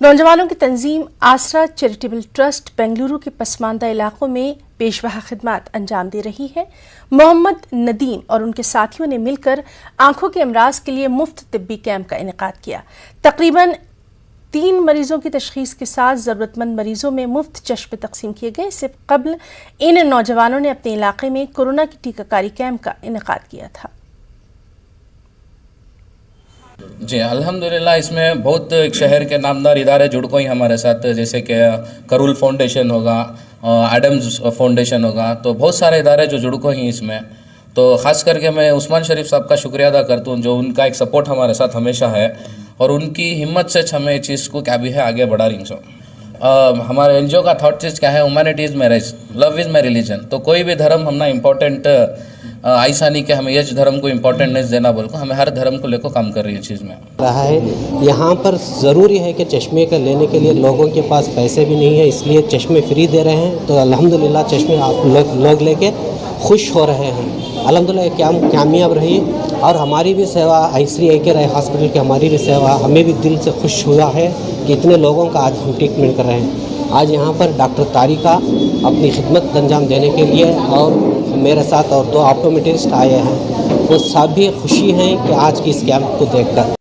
नौजवानों की तंजीम आसरा चैरिटेबल ट्रस्ट बेंगलुरु के पसमानदा इलाकों में पेशवा खिदमत अंजाम दे रही है। मोहम्मद नदीम और उनके साथियों ने मिलकर आंखों के अमराज के लिए मुफ्त तिब्बी कैंप का इनेकाद किया। तकरीबन 3 मरीजों की तशखीस के साथ ज़रूरतमंद मरीजों में मुफ्त चश्मे तकसीम किए गए। इससे कबल इन नौजवानों ने अपने इलाके में कोरोना की टीकाकारी कैंप का इनेकाद किया था। जी अल्हम्दुलिल्लाह, इसमें बहुत एक शहर के नामदार इदारे जुड़ गए हमारे साथ, जैसे कि करूल फाउंडेशन होगा, एडम्स फाउंडेशन होगा, तो बहुत सारे इदारे जो जुड़ गए हैं इसमें। तो ख़ास करके मैं उस्मान शरीफ साहब का शुक्रिया अदा करता हूँ, जो उनका एक सपोर्ट हमारे साथ हमेशा है और उनकी हिम्मत से हमें इस चीज़ को क्या भी है आगे बढ़ा रही सो। हमारे एनजीओ का थॉट चीज़ क्या है, humanity is marriage, love is my religion. तो कोई भी धर्म हमना इम्पोर्टेंट ऐसा नहीं कि हमें ये धर्म को इम्पोर्टेंट नहीं देना, बोल को हमें हर धर्म को लेकर काम कर रही है चीज़ में रहा है। यहाँ पर ज़रूरी है कि चश्मे का लेने के लिए लोगों के पास पैसे भी नहीं है, इसलिए चश्मे फ्री दे रहे हैं। तो अल्हम्दुलिल्लाह चश्मे आप लोग लेके खुश हो रहे हैं। अल्हम्दुलिल्लाह क्या कामयाब रही और हमारी भी सेवा आईसीआई एके राय हॉस्पिटल की हमारी भी सेवा, हमें भी दिल से खुश हुआ है कि इतने लोगों का आज हम ट्रीटमेंट कर रहे हैं। आज यहाँ पर डॉक्टर तारिका अपनी खिदमत अंजाम देने के लिए और मेरे साथ और 2 ऑप्टोमेट्रिस्ट आए हैं, वो सभी खुशी हैं कि आज की इस कैंप को देखकर।